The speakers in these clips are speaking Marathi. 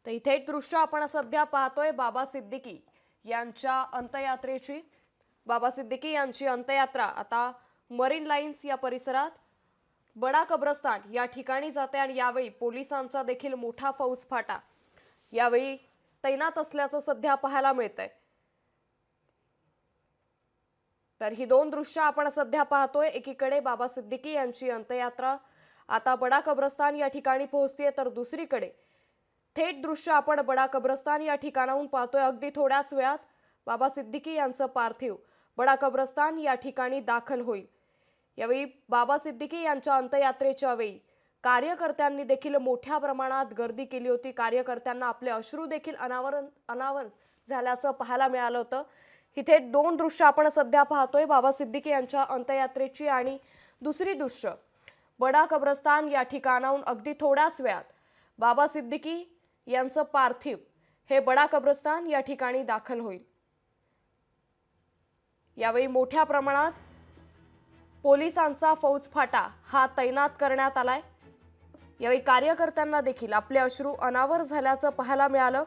तर इथे एक दृश्य आपण सध्या पाहतोय बाबा सिद्दीकी यांच्या अंत्ययात्रेची। बाबा सिद्दीकी यांची अंत्ययात्रा आता मरीन लाईन्स या परिसरात बडा कब्रस्तान या ठिकाणी जाते आणि यावेळी पोलिसांचा देखील मोठा फौजफाटा यावेळी तैनात असल्याचं सध्या पाहायला मिळतंय। तर ही दोन दृश्य आपण सध्या पाहतोय। एकीकडे बाबा सिद्दीकी यांची अंत्ययात्रा आता बडा कब्रस्तान या ठिकाणी पोहोचते, तर दुसरीकडे थेट दृश्य आपण बडा कब्रस्तान या ठिकाणाहून पाहतोय। अगदी थोड्याच वेळात बाबा सिद्दीकी यांचं पार्थिव बडा कब्रस्तान या ठिकाणी दाखल होईल। यावेळी बाबा सिद्दीकी यांच्या अंत्ययात्रेच्या वेळी कार्यकर्त्यांनी देखील मोठ्या प्रमाणात गर्दी केली होती। कार्यकर्त्यांना आपले अश्रू देखील अनावर झाल्याचं पाहायला मिळालं होतं। इथे दोन दृश्य आपण सध्या पाहतोय, बाबा सिद्दीकी यांच्या अंत्ययात्रेची आणि दुसरी दृश्य बडा कब्रस्तान या ठिकाणाहून अगदी थोड्याच वेळात बाबा सिद्दीकी यांचं पार्थिव हे बडा कब्रस्तान या ठिकाणी दाखल होईल। यावेळी मोठ्या प्रमाणात पोलिसांचा फौजफाटा हा तैनात करण्यात आलाय। यावेळी कार्यकर्त्यांना देखील आपले अश्रू अनावर झाल्याचं पाहायला मिळालं।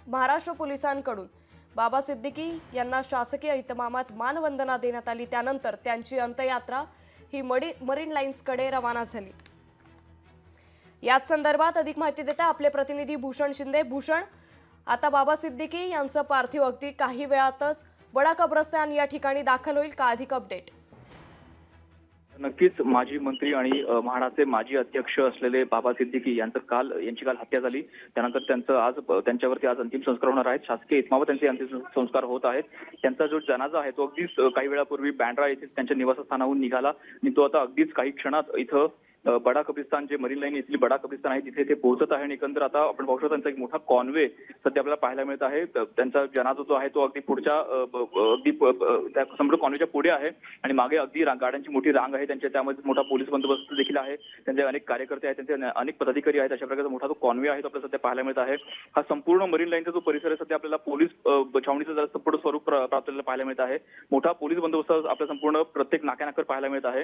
महाराष्ट्र पोलिसांकडून बाबा सिद्दीकी यांना शासकीय इतमामात मानवंदना देण्यात आली। त्यानंतर त्यांची अंत्ययात्रा ही मरीन लाईन्सकडे रवाना झाली। याच संदर्भात अधिक माहिती देता आपले प्रतिनिधी भूषण शिंदे। भूषण, आता बाबा सिद्दीकी यांचं पार्थिव अगदी काही वेळातच बडा कब्रस्तान या ठिकाणी दाखल होईल का? अधिक अपडेट? नक्कीच माजी मंत्री आणि म्हाडाचे माजी अध्यक्ष असलेले बाबा सिद्दीकी यांची काल हत्या झाली। त्यानंतर त्यांच्यावरती आज अंतिम संस्कार होणार आहेत। शासकीय इतमामात त्यांचे अंतिम संस्कार होत आहेत। त्यांचा जो जनाजा आहे तो अगदीच काही वेळापूर्वी बँड्रा येथील त्यांच्या निवासस्थानाहून निघाला आणि तो आता अगदीच काही क्षणात इथं बडा कब्रिस्तान, जे मरीन लाईन येथील बडा कब्रिस्तान आहे तिथे ते पोहोचत आहे। आणि एकंदर आता आपण पाहू शकतो त्यांचा एक मोठा कॉन्वे सध्या आपल्याला पाहायला मिळत आहे। त्यांचा जनाजा जो आहे तो अगदी पुढच्या त्या संपूर्ण कॉन्वेच्या पुढे आहे आणि मागे अगदी गाड्यांची मोठी रांग आहे। त्यामध्ये मोठा पोलीस बंदोबस्त देखील आहे। त्यांचे अनेक कार्यकर्ते आहेत, त्यांचे अनेक पदाधिकारी आहेत। अशा प्रकारचा मोठा तो कॉन्वे आहे तो आपल्याला सध्या पाहायला मिळत आहे। हा संपूर्ण मरीन लाईनचा जो परिसर आहे सध्या आपल्याला पोलीस छावणीचं जरा संपूर्ण स्वरूप प्राप्त पाहायला मिळत आहे। मोठा पोलीस बंदोबस्त आपल्या संपूर्ण प्रत्येक नाक्यानाकर पाहायला मिळत आहे।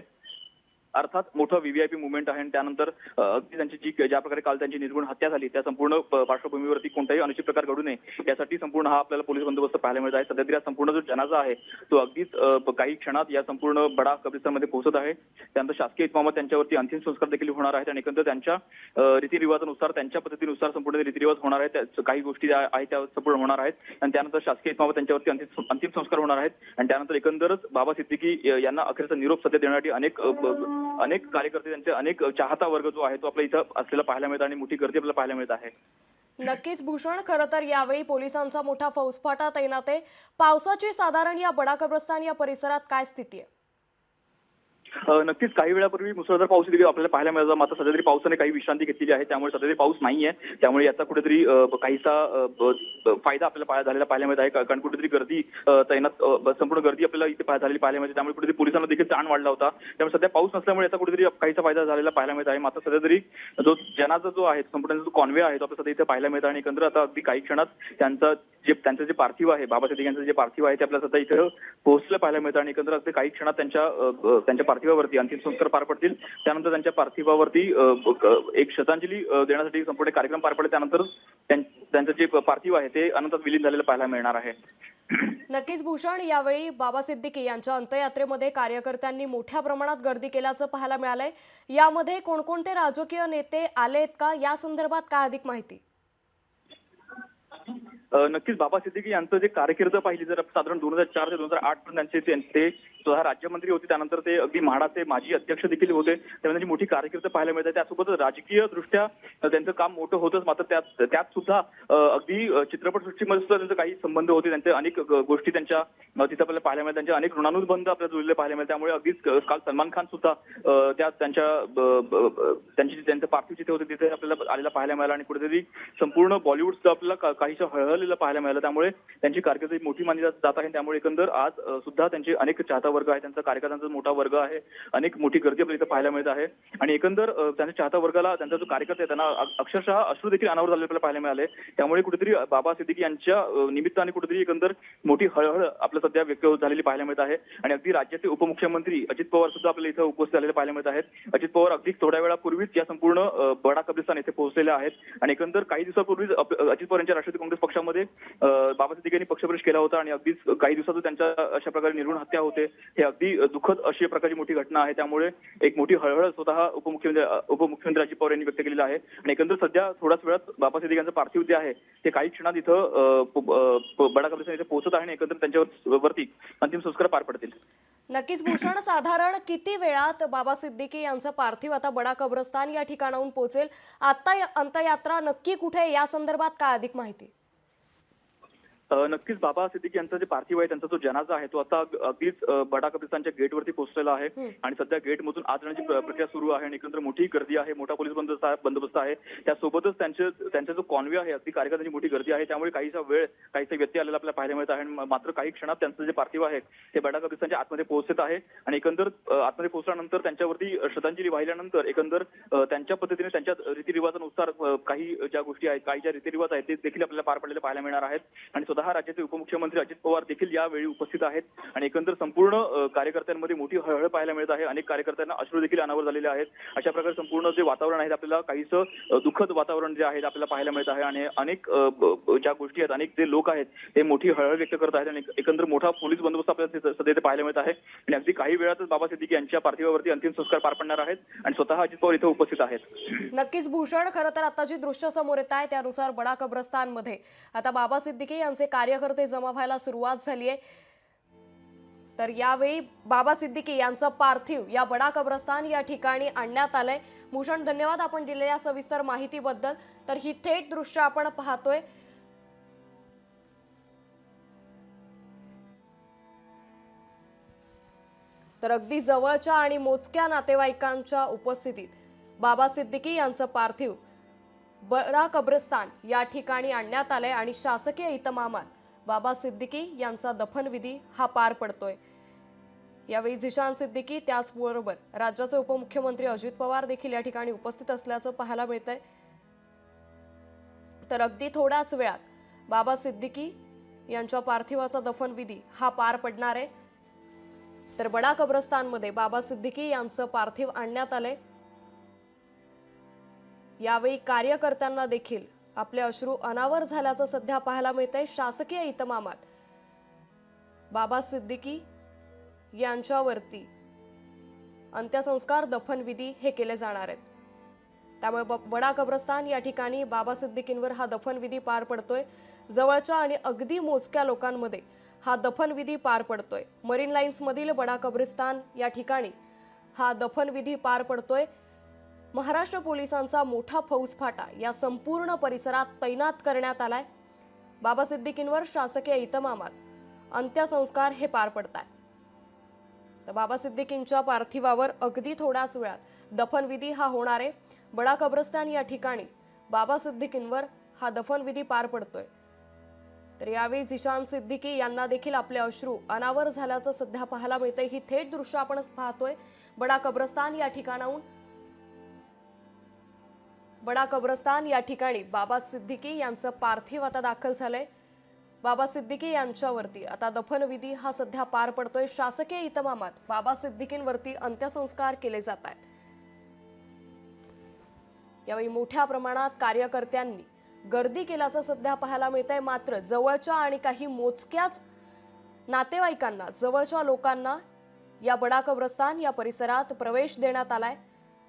अर्थात मोठं व्हीव्हीआयपी मुवमेंट आहे आणि त्यानंतर अगदी त्यांची ज्या प्रकारे काल त्यांची निर्गुण हत्या झाली त्या संपूर्ण पार्श्वभूमीवरती कोणताही अनुचित प्रकार घडू नये यासाठी संपूर्ण हा आपल्याला पोलीस बंदोबस्त पाहायला मिळत आहे। सध्या तरी संपूर्ण जो जनाजा आहे तो अगदीच काही क्षणात या संपूर्ण बडा कब्रिस्तानमध्ये पोहोचत आहे। त्यानंतर शासकीय इतमामात त्यांच्यावरती अंतिम संस्कार देखील होणार आहेत आणि एकंदर त्यांच्या रीतिरिवाजानुसार, त्यांच्या पद्धतीनुसार संपूर्ण रीतिरिवाज होणार आहेत। काही गोष्टी आहेत त्या संपूर्ण होणार आहेत आणि त्यानंतर शासकीय इतमामात त्यांच्यावरती अंतिम संस्कार होणार आहेत आणि त्यानंतर एकंदरच बाबा सिद्दीकी यांना अखेरचा निरोप सध्या देण्यासाठी अनेक कार्यकर्ते, त्यांचे अनेक चाहता वर्ग जो आहे तो आपल्या इथं असलेला पाहायला मिळत आणि मोठी गर्दी आपल्याला पाहायला मिळत आहे। नक्कीच भूषण, खरं तर यावेळी पोलिसांचा मोठा फौजफाटा तैनात आहे। पावसाची साधारण या बडा कब्रस्तान या परिसरात काय स्थिती आहे? नक्कीच काही वेळापूर्वी मुसळधार पाऊस देखील आपल्याला पाहायला मिळाला, मात्र सध्या तरी पावसाने काही विश्रांती घेतलेली आहे। त्यामुळे सध्या तरी पाऊस नाहीये, त्यामुळे याचा कुठेतरी काहीसा फायदा आपल्याला झालेला पाहायला मिळत आहे। कारण कुठेतरी गर्दी तैनात संपूर्ण गर्दी आपल्याला इथे झालेली पाहायला मिळते, त्यामुळे कुठेतरी पोलिसांना देखील ताण वाढला होता। त्यामुळे सध्या पाऊस नसल्यामुळे याचा कुठेतरी काहीसा फायदा झालेला पाहायला मिळत आहे। मात्र सध्या तरी जो जनाजा जो आहे, संपूर्ण जो कॉन्वे आहे तो आपल्याला सध्या इथे पाहायला मिळत आहे आणि एकंदर आता अगदी काही क्षणात त्यांचं जे पार्थिव आहे, बाबा सिद्दीकी यांचं जे पार्थिव आहे ते आपल्याला सध्या इथे पोहोचलं पाहायला मिळतं आणि एकंदर अगदी काही क्षणात त्यांच्या पार्थिवावरती अंतिम संस्कार पार पडतील। त्यानंतर त्यांच्या पार्थिवावरती एक श्रद्धांजली देण्यासाठी संपूर्ण कार्यक्रम पार पडेल। त्यानंतर त्यांचं जे पार्थिव आहे ते अनंतात विलीन झालेलं पाहायला मिळणार आहे। नक्कीच भूषण, यावेळी बाबा सिद्दीकी यांच्या अंत्ययात्रेमध्ये कार्यकर्त्यांनी मोठ्या प्रमाणात गर्दी केल्याचं पाहायला मिळालंय। यामध्ये कोणकोणते राजकीय नेते आलेत का? या संदर्भात काय अधिक माहिती? नक्कीच बाबा सिद्दीकी यांचं जे कारकीर्द पाहिली जर साधारण 2004 ते 2008 पर्यंत ते स्वतः राज्यमंत्री होते, त्यानंतर ते अगदी म्हाडाचे माजी अध्यक्ष देखील होते। त्यामुळे त्यांची मोठी कारकीर्द पाहायला मिळते। त्यासोबतच राजकीय दृष्ट्या त्यांचं काम मोठं होतंच, मात्र त्यात सुद्धा अगदी चित्रपटसृष्टीमध्ये सुद्धा त्यांचे काही संबंध होते। त्यांचे अनेक गोष्टी त्यांच्या तिथे आपल्याला पाहायला मिळतात, त्यांचे अनेक ऋणानुबंध आपल्याला जुळलेले पाहायला मिळतात। त्यामुळे अगदीच काल सलमान खान सुद्धा त्यांचं पार्थिव जिथे होते तिथे आपल्याला आलेला पाहायला मिळाला आणि कुठेतरी संपूर्ण बॉलिवूड सुद्धा आपल्याला काहीसं हळहळ झालेलं पाहायला मिळालं. त्यामुळे त्यांची कारकीर्द मोठी मानली जात आहे. त्यामुळे एकंदर आज सुद्धा त्यांचे अनेक चाहता वर्ग आहे, त्यांचा कार्यकर्त्यांचा मोठा वर्ग आहे, अनेक मोठी गर्दी आपल्याला इथं पाहायला मिळत आहे. आणि एकंदर त्यांच्या चाहता वर्गाला त्यांचा जो कार्यकर्ता आहे त्यांना अक्षरशः अश्रू देखील अनावर झालेले आपल्याला पाहायला मिळाले. त्यामुळे कुठेतरी बाबा सिद्दीकी यांच्या निमित्ताने कुठेतरी एकंदर मोठी हळहळ आपल्या सध्या व्यक्त होत झालेली पाहायला मिळत आहे. आणि अगदी राज्याचे उपमुख्यमंत्री अजित पवार सुद्धा आपल्याला इथं उपस्थित झालेले पाहायला मिळत आहेत. अजित पवार अगदी थोड्या वेळापूर्वीच या संपूर्ण बडा कब्रिस्तान येथे पोहोचलेले आहेत. आणि एकंदर काही दिवसापूर्वीच अजित पवार यांच्या राष्ट्रवादी काँग्रेस पक्षामध्ये बाबा सिद्दीकी यांनी पक्षप्रवेश केला होता आणि अगदीच काही दिवसातच त्यांच्या अशा प्रकारे निर्घृण हत्या होते. हे अगदी दुःखद अशी प्रकारची मोठी घटना आहे. त्यामुळे एक मोठी हळहळ स्वतः उपमुख्यमंत्री अजित पवार यांनी व्यक्त केलेली आहे. आणि एकंदर सध्या थोड्याच वेळात बाबा सिद्दीकी यांचं पार्थिव जे आहे ते काही क्षणात इथं बडा कब्रिस्तान इथे पोहोचत आहे आणि एकंदर त्यांच्यावरती अंतिम संस्कार पार पडतील. नक्कीच भूषण, साधारण किती वेळात बाबा सिद्दीकी यांचं पार्थिव आता बडा कब्रस्तान या ठिकाणाहून पोहोचेल? आता अंत्ययात्रा नक्की कुठे, या संदर्भात काय अधिक माहिती? नक्कीच बाबा सिद्दीकी यांचा जे पार्थिव आहे, त्यांचा जो जनाजा आहे तो आता अगदीच बडा कब्रिस्तानच्या गेटवरती पोहोचलेला आहे. आणि सध्या गेटमधून आत जाण्याची प्रक्रिया सुरू आहे आणि एकंदर मोठी गर्दी आहे, मोठा पोलीस बंदोबस्त आहे. त्यासोबतच त्यांचा जो कॉन्वे आहे, अगदी कार्यकर्त्यांची मोठी गर्दी आहे. त्यामुळे काहीसा व्यत्यय आलेला आपल्याला पाहायला मिळत आहे. मात्र काही क्षणात त्यांचं जे पार्थिव आहे ते बडा कब्रिस्तानच्या आतमध्ये पोहोचत आहे. आणि एकंदर आतमध्ये पोहोचल्यानंतर त्यांच्यावरती श्रद्धांजली वाहिल्यानंतर एकंदर त्यांच्या पद्धतीने त्यांच्या रीतिरिवाजानुसार काही ज्या गोष्टी आहेत, काही ज्या रीतिरिवाज आहेत ते देखील आपल्याला पार पडलेले पाहायला मिळणार आहेत. आणि स्वतः राज्याचे उपमुख्यमंत्री अजित पवार देखील यावेळी उपस्थित आहेत. आणि एकंदर संपूर्ण कार्यकर्त्यांमध्ये मोठी हळहळ पाहायला मिळत आहे. अनेक कार्यकर्त्यांना अश्रू देखील अनावर झालेले आहेत. अशा प्रकारे संपूर्ण जे वातावरण आहे आपल्याला काहीसं दुःखद वातावरण जे आहे आपल्याला पाहायला मिळत आहे. आणि अनेक ज्या गोष्टी आहेत, अनेक जे लोक आहेत ते मोठी हळहळ व्यक्त करत आहेत. आणि एकंदर मोठा पोलीस बंदोबस्त आपल्याला सध्या पाहायला मिळत आहे. आणि अगदी काही वेळातच बाबा सिद्दीकी यांच्या पार्थिवावरती अंतिम संस्कार पार पडणार आहेत आणि स्वतः अजित पवार इथे उपस्थित आहेत. नक्कीच भूषण, खरं तर आता जी दृश्य समोर येत आहे त्यानुसार बडा कब्रस्तानमध्ये आता बाबा सिद्दीकी यांचे कार्यकर्ते जमा व्हायला सुरुवात झाली आहे. तर यावेळी बाबा सिद्दीकी यांचं पार्थिव या बडा कब्रस्तान या ठिकाणी आणण्यात आलंय. भूषण, धन्यवाद आपण दिलेल्या सविस्तर माहितीबद्दल. तर ही थेट दृश्य आपण पाहतोय. तर अगदी जवळच्या आणि मोजक्या नातेवाईकांच्या उपस्थितीत बाबा सिद्दीकी यांचं पार्थिव बडा कब्रस्तान या ठिकाणी आणण्यात आलंय आणि शासकीय इतमामात बाबा सिद्दीकी यांचा दफनविधी हा पार पडतोय. यावेळी झिशान सिद्दीकी त्याचबरोबर राज्याचे उपमुख्यमंत्री अजित पवार देखील या ठिकाणी उपस्थित असल्याचं पाहायला मिळतंय. तर अगदी थोड्याच वेळात बाबा सिद्दीकी यांच्या पार्थिवाचा दफनविधी हा पार पडणार आहे. तर बडा कब्रस्तानमध्ये बाबा सिद्दीकी यांचं पार्थिव आणण्यात आलंय. यावेळी कार्यकर्त्यांना देखील आपले अश्रू अनावर झाल्याचं सध्या पाहायला मिळतंय. शासकीय इतमामात बाबा सिद्दीकी यांच्यावरती अंत्यसंस्कार, दफनविधी हे केले जाणार आहेत. त्यामुळे बडा कब्रस्तान या ठिकाणी बाबा सिद्दीकींवर हा दफनविधी पार पडतोय. जवळच्या आणि अगदी मोजक्या लोकांमध्ये हा दफनविधी पार पडतोय. मरीन लाईन्स मधील बडा कब्रिस्तान या ठिकाणी हा दफनविधी पार पडतोय. महाराष्ट्र पोलिसांचा मोठा फौजफाटा या संपूर्ण परिसरात तैनात करण्यात आलाय. बाबा सिद्दीकींवर शासकीय इतमामात अंत्यसंस्कार हे पार पडतात. तर बाबा सिद्दीकींच्या पार्थिवावर अगदी थोड्याच वेळात दफनविधी हा होणार आहे. बडा कब्रस्तान या ठिकाणी बाबा सिद्दीकींवर हा दफनविधी पार पडतोय. तर यावेळी झिशान सिद्दीकी यांना देखील आपले अश्रू अनावर झाल्याचं सध्या पाहायला मिळतंय. ही थेट दृश्य आपण पाहतोय बडा कब्रस्तान या ठिकाणाहून. बडा कब्रस्तान या ठिकाणी बाबा सिद्दीकी यांचं पार्थिव आता दाखल झालंय. बाबा सिद्दीकी यांच्यावरती आता दफनविधी हा सध्या पार पडतोय. शासकीय इतमामात बाबा सिद्दीकींवरती अंत्यसंस्कार केले जात आहेत. यावेळी मोठ्या प्रमाणात कार्यकर्त्यांनी गर्दी केल्याचं सध्या पाहायला मिळतंय. मात्र जवळच्या आणि काही मोजक्याच नातेवाईकांना, जवळच्या लोकांना या बडा कब्रस्तान या परिसरात प्रवेश देण्यात आलाय.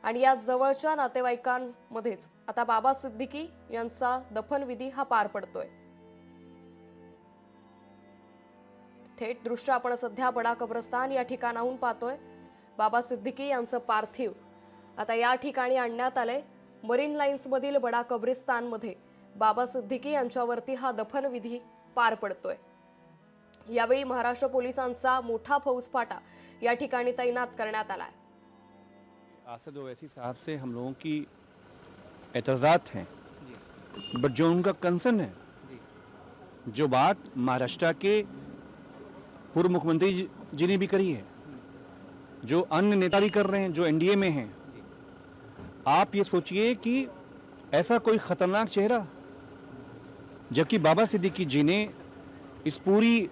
आणि या जवळच्या नातेवाईकांमध्येच आता बाबा सिद्दीकी यांचा दफनविधी हा पार पडतोय. थेट दृश्य आपण सध्या बडा कब्रस्तान या ठिकाणाहून पाहतोय. बाबा सिद्दीकी यांचं पार्थिव आता या ठिकाणी आणण्यात आलंय. मरीन लाईन्स मधील बडा कब्रिस्तानमध्ये बाबा सिद्दीकी यांच्यावरती हा दफनविधी पार पडतोय. यावेळी महाराष्ट्र पोलिसांचा मोठा फौजफाटा या ठिकाणी तैनात करण्यात आलाय. असद ओवैसी साहब से हम लोगों की एतज़ात हैं, बट जो उनका कंसर्न है जो बात महाराष्ट्र के पूर्व मुख्यमंत्री जी ने भी करी है, जो अन्य नेता भी कर रहे हैं जो एनडीए में हैं। आप ये सोचिए कि ऐसा कोई खतरनाक चेहरा, जबकि बाबा सिद्दीकी जी ने इस पूरी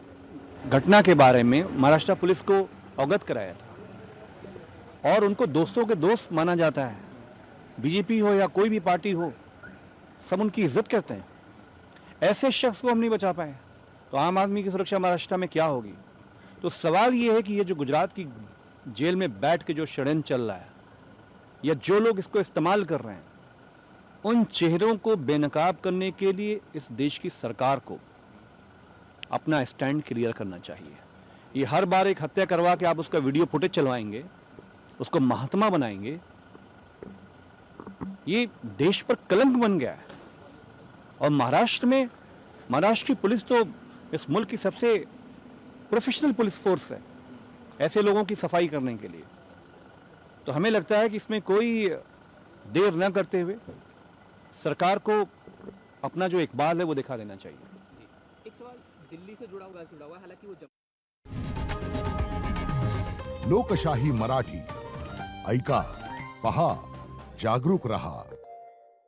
घटना के बारे में महाराष्ट्र पुलिस को अवगत कराया था और उनको दोस्तों के दोस्त माना जाता है। बीजेपी हो या कोई भी पार्टी हो, सब उनकी इज्जत करते हैं। ऐसे शख्स को हम नहीं बचा पाए तो आम आदमी की सुरक्षा महाराष्ट्र में क्या होगी? तो सवाल ये है कि ये जो गुजरात की जेल में बैठ के जो षड्यंत्र चल रहा है या जो लोग इसको इस्तेमाल कर रहे हैं, उन चेहरों को बेनकाब करने के लिए इस देश की सरकार को अपना स्टैंड क्लियर करना चाहिए। ये हर बार एक हत्या करवा के आप उसका वीडियो फुटेज चलवाएंगे, उसको महात्मा बनाएंगे, ये देश पर कलंक बन गया है। और महाराष्ट्र की पुलिस तो इस मुल्क की सबसे प्रोफेशनल पुलिस फोर्स है ऐसे लोगों की सफाई करने के लिए। तो हमें लगता है कि इसमें कोई देर न करते हुए सरकार को अपना जो इकबाल है वो दिखा देना चाहिए। एक सवाल दिल्ली से जुड़ा हुआ हालांकि वो लोकशाही मराठी ऐका, पहा, जागरूक रहा।